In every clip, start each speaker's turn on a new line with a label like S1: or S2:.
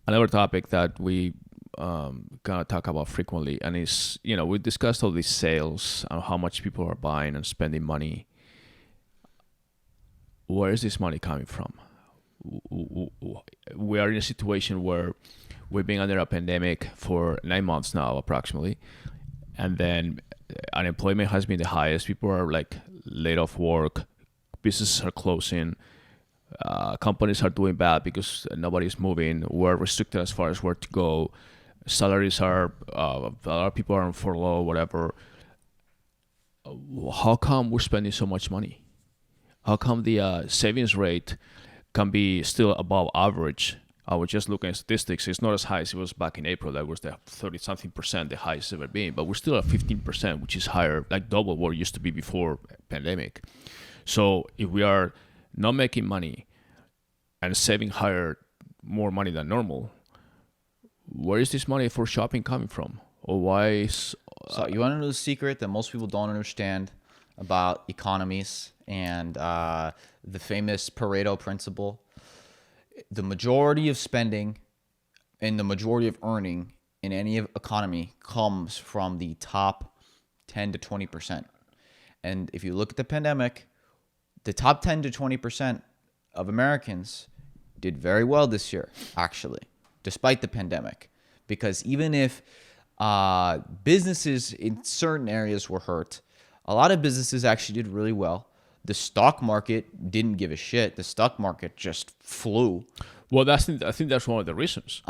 S1: Another topic that we gonna talk about frequently, and is, we discussed all these sales and how much people are buying and spending money. Where is this money coming from? We are in a situation where we've been under a pandemic for 9 months now, approximately, and then unemployment has been the highest. People are like laid off work, businesses are closing, companies are doing bad because nobody's moving. We're restricted as far as where to go. Salaries are, a lot of people are on furlough, whatever. How come we're spending so much money? How come the savings rate can be still above average? I was just looking at statistics. It's not as high as it was back in April. That was the 30-something%, the highest ever been. But we're still at 15%, which is higher, like double what it used to be before pandemic. So if we are not making money and saving more money than normal, where is this money for shopping coming from? Or why is...
S2: So you want to know the secret that most people don't understand about economies and the famous Pareto Principle? The majority of spending and the majority of earning in any economy comes from the top 10 to 20%. And if you look at the pandemic, the top 10 to 20% of Americans did very well this year, actually, despite the pandemic. Because even if businesses in certain areas were hurt, a lot of businesses actually did really well. The stock market didn't give a shit. The stock market just flew.
S1: Well, I think that's one of the reasons.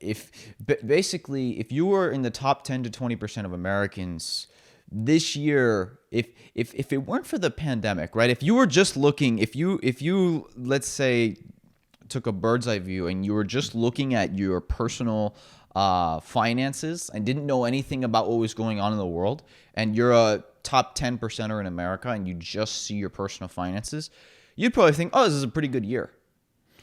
S2: If you were in the top 10 to 20% of Americans this year, if it weren't for the pandemic, right? If you were just looking, if you let's say took a bird's eye view and you were just looking at your personal finances and didn't know anything about what was going on in the world, and you're a top 10%er in America and you just see your personal finances, you'd probably think, oh, this is a pretty good year,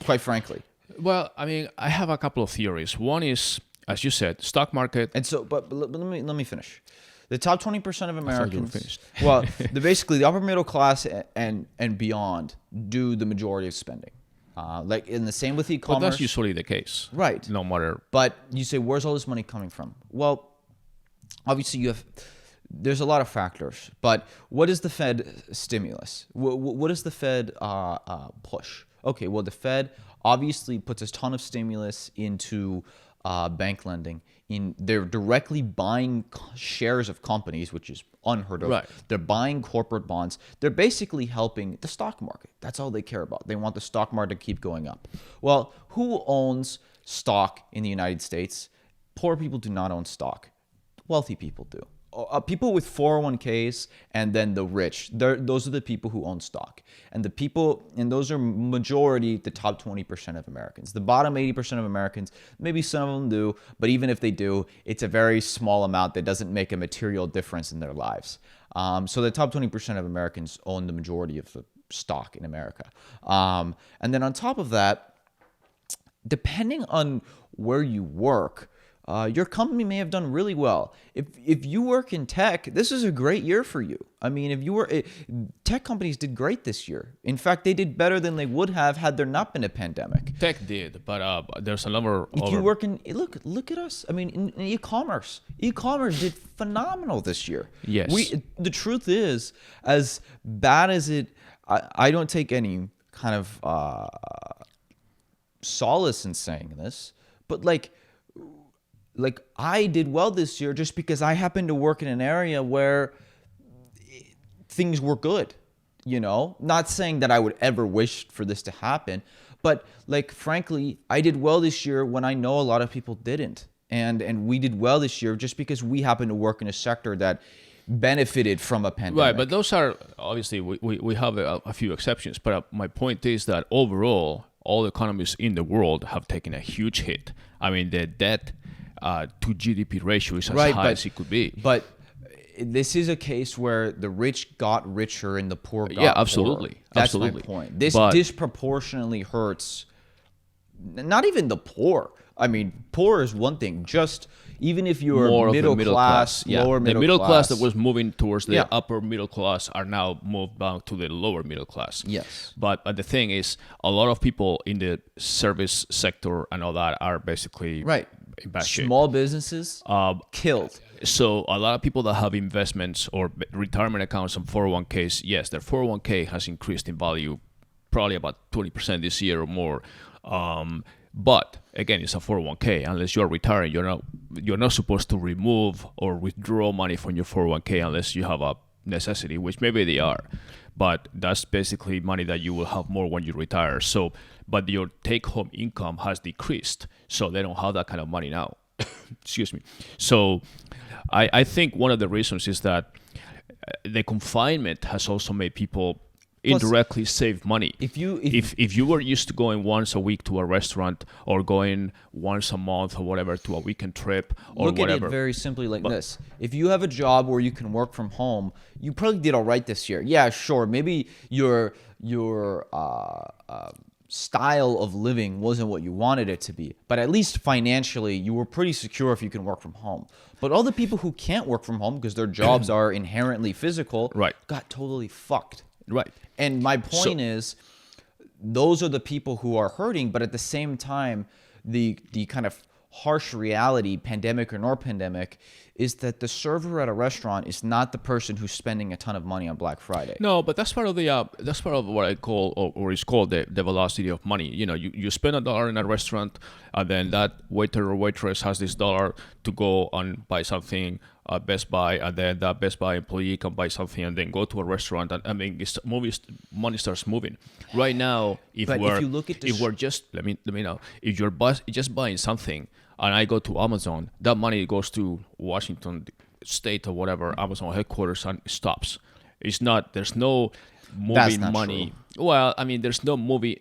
S2: quite frankly.
S1: Well, I mean, I have a couple of theories. One is, as you said, stock market.
S2: And so, but let me finish. The top 20% of Americans, well, basically the upper middle class and beyond do the majority of spending. Like in the same with e-commerce.
S1: But that's usually the case.
S2: Right.
S1: No matter.
S2: But you say, where's all this money coming from? Well, obviously there's a lot of factors, but what is the Fed stimulus? What is the Fed push? Okay, well, the Fed obviously puts a ton of stimulus into bank lending. They're directly buying shares of companies, which is unheard of.
S1: Right.
S2: They're buying corporate bonds. They're basically helping the stock market. That's all they care about. They want the stock market to keep going up. Well, who owns stock in the United States? Poor people do not own stock. Wealthy people do. People with 401ks and then the rich, those are the people who own stock. And those are majority, the top 20% of Americans. The bottom 80% of Americans, maybe some of them do, but even if they do, it's a very small amount that doesn't make a material difference in their lives. So the top 20% of Americans own the majority of the stock in America. And then on top of that, depending on where you work, your company may have done really well. If you work in tech, this is a great year for you. I mean, tech companies did great this year. In fact, they did better than they would have had there not been a pandemic.
S1: Tech did, but there's a number.
S2: If you work in look at us. I mean, in e-commerce did phenomenal this year.
S1: Yes.
S2: The truth is, as bad as it, I don't take any kind of solace in saying this, but like I did well this year just because I happened to work in an area where things were good, not saying that I would ever wish for this to happen, but like, frankly, I did well this year when I know a lot of people didn't. And we did well this year just because we happened to work in a sector that benefited from a pandemic.
S1: Right, but those are, obviously, we have a few exceptions, but my point is that overall, all economies in the world have taken a huge hit. I mean, the debt to GDP ratio is as high as it could be.
S2: But this is a case where the rich got richer and the poor got
S1: poorer. Absolutely.
S2: That's my point. This disproportionately hurts not even the poor, I mean, poor is one thing. Just even if you're
S1: More of the
S2: middle class,
S1: Yeah.
S2: lower
S1: The
S2: middle
S1: class
S2: class
S1: that was moving towards the
S2: Yeah.
S1: upper middle class are now moved back to the lower middle class.
S2: Yes.
S1: But the thing is, a lot of people in the service sector and all that are basically
S2: Right.
S1: in bad shape.
S2: Small businesses killed.
S1: So a lot of people that have investments or retirement accounts and 401ks, yes, their 401k has increased in value probably about 20% this year or more. But again, it's a 401k. Unless you're retiring, you're not supposed to remove or withdraw money from your 401k unless you have a necessity, which maybe they are. But that's basically money that you will have more when you retire. So, but your take-home income has decreased, so they don't have that kind of money now. Excuse me. So, I think one of the reasons is that the confinement has also made people indirectly save money.
S2: If you
S1: were used to going once a week to a restaurant or going once a month or whatever to a weekend trip or
S2: look
S1: whatever.
S2: at it very simply like this. If you have a job where you can work from home, you probably did all right this year. Yeah, sure. Maybe your style of living wasn't what you wanted it to be, but at least financially, you were pretty secure if you can work from home. But all the people who can't work from home because their jobs are inherently physical,
S1: Right.
S2: got totally fucked.
S1: Right.
S2: And my point is, those are the people who are hurting, but at the same time, the kind of harsh reality, pandemic or no pandemic, is that the server at a restaurant is not the person who's spending a ton of money on Black Friday.
S1: No, but that's part of the that's part of what I call or is called the velocity of money. You know, you spend $1 in a restaurant, and then that waiter or waitress has this dollar to go and buy something at Best Buy, and then that Best Buy employee can buy something and then go to a restaurant, and I mean, money starts moving. Right now, if we're just let me know, if you're just buying something, and I go to Amazon, that money goes to Washington State or whatever, Amazon headquarters, and stops. It's not, there's no moving money.
S2: True.
S1: Well, I mean, there's no money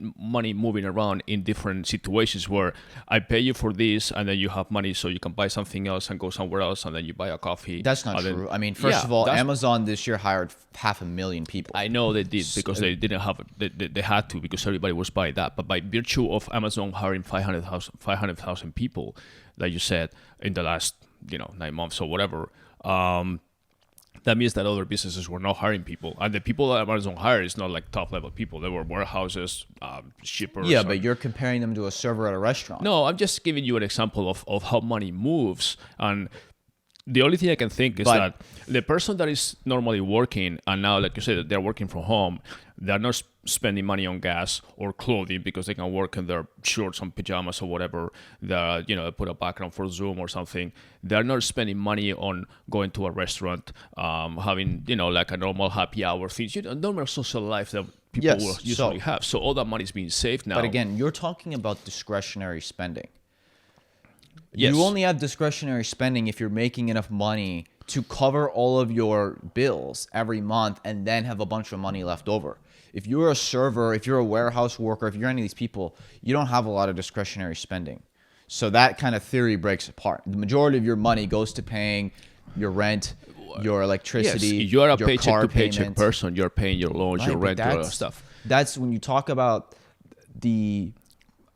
S1: moving around in different situations where I pay you for this, and then you have money so you can buy something else and go somewhere else, and then you buy a coffee.
S2: That's not true. I mean, first of all, Amazon this year hired 500,000 people.
S1: I know they did because they didn't have they had to because everybody was buying that. But by virtue of Amazon hiring 500,000 people, like you said, in the last 9 months or whatever. That means that other businesses were not hiring people, and the people that Amazon hired is not like top level people. They were warehouses, shippers.
S2: Yeah, but you're comparing them to a server at a restaurant.
S1: No, I'm just giving you an example of how money moves, and the only thing I can think is that the person that is normally working, and now, like you said, they're working from home, they're not spending money on gas or clothing because they can work in their shorts and pajamas or whatever. They put a background for Zoom or something. They're not spending money on going to a restaurant, having like a normal happy hour things, normal social life that people will usually have. So all that money is being saved now.
S2: But again, you're talking about discretionary spending.
S1: Yes.
S2: You only have discretionary spending if you're making enough money to cover all of your bills every month and then have a bunch of money left over. If you're a server, if you're a warehouse worker, if you're any of these people, you don't have a lot of discretionary spending. So that kind of theory breaks apart. The majority of your money goes to paying your rent, your electricity,
S1: yes, you're a
S2: your
S1: paycheck
S2: car
S1: to paycheck
S2: payment.
S1: person. You're paying your loans,
S2: Right,
S1: your
S2: but
S1: rent, all that stuff.
S2: That's when you talk about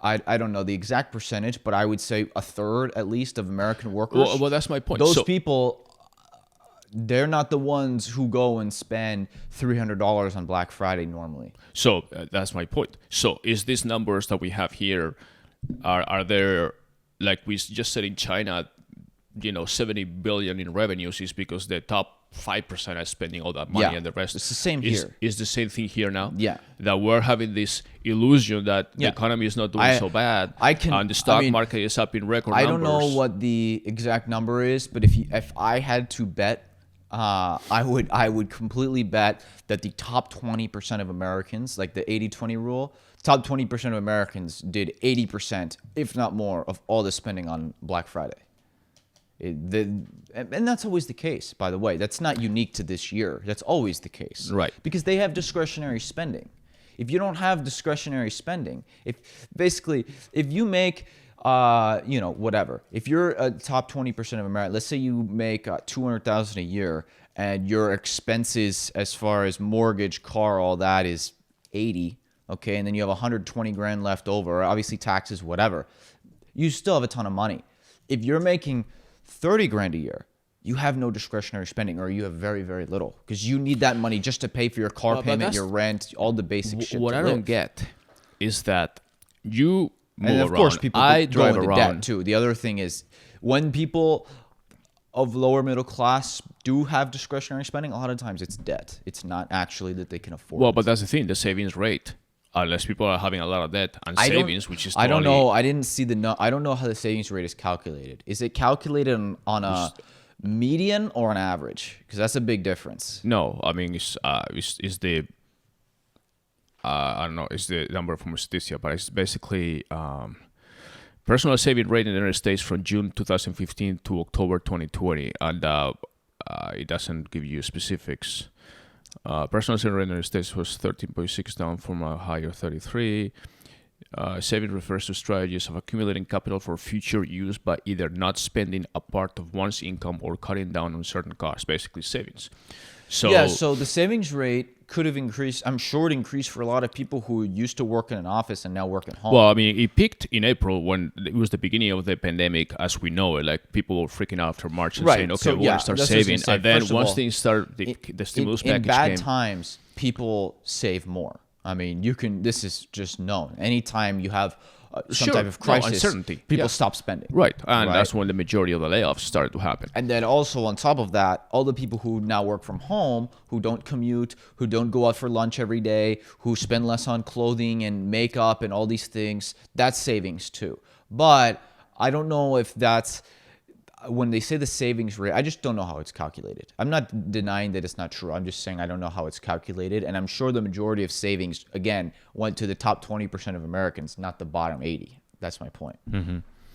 S2: I don't know the exact percentage, but I would say a third at least of American workers.
S1: Well, that's my point.
S2: Those people, they're not the ones who go and spend $300 on Black Friday normally.
S1: So that's my point. So is these numbers that we have here, are there, like we just said in China, 70 billion in revenues is because the top 5% are spending all that money, and the rest
S2: it's the same here.
S1: Is the same thing here now?
S2: Yeah.
S1: That we're having this illusion that the economy is not doing so bad, and the stock market is up in record numbers.
S2: I don't know what the exact number is, but if I had to bet, I would completely bet that the top 20% of Americans, like the 80-20 rule, top 20% of Americans did 80%, if not more, of all the spending on Black Friday. And that's always the case, by the way. That's not unique to this year. That's always the case.
S1: Right.
S2: Because they have discretionary spending. If you don't have discretionary spending, if you make, whatever, if you're a top 20% of America, let's say you make $200,000 a year and your expenses as far as mortgage, car, all that is 80, okay, and then you have 120 grand left over, obviously taxes, whatever. you still have a ton of money. If you're making 30 grand a year, you have no discretionary spending, or you have very, very little, because you need that money just to pay for your car payment, your rent, all the basic shit.
S1: What I don't get is that you move
S2: and of
S1: around.
S2: course, people
S1: I
S2: go
S1: drive
S2: into
S1: around
S2: debt too. The other thing is, when people of lower middle class do have discretionary spending, a lot of times it's debt. It's not actually that they can afford.
S1: Well,
S2: it.
S1: but that's the thing, the savings rate. Unless people are having a lot of debt and savings, which is totally,
S2: I don't know. I didn't see I don't know how the savings rate is calculated. Is it calculated on a median or an average? Because that's a big difference.
S1: No, I mean it's the I don't know, it's the number from Statistia, but it's basically personal saving rate in the United States from June 2015 to October 2020, and it doesn't give you specifics. Personal saving rate in the United States was 13.6, down from a higher 33. Saving refers to strategies of accumulating capital for future use by either not spending a part of one's income or cutting down on certain costs, basically savings.
S2: So the savings rate could have increased. I'm sure it increased for a lot of people who used to work in an office and now work at home.
S1: Well, I mean, it peaked in April when it was the beginning of the pandemic, as we know it. Like, people were freaking out after March and saying, okay, we're going to start saving. And then once things start, the stimulus package
S2: in bad
S1: came.
S2: times, people save more. I mean, this is just known. Anytime you have some type of crisis,
S1: uncertainty.
S2: People stop spending.
S1: Right. And that's when the majority of the layoffs started to happen.
S2: And then also on top of that, all the people who now work from home, who don't commute, who don't go out for lunch every day, who spend less on clothing and makeup and all these things, that's savings too. But I don't know if that's, when they say the savings rate, I just don't know how it's calculated. I'm not denying that it's not true. I'm just saying I don't know how it's calculated. And I'm sure the majority of savings, again, went to the top 20% of Americans, not the bottom 80. That's my point.
S1: Mm-hmm.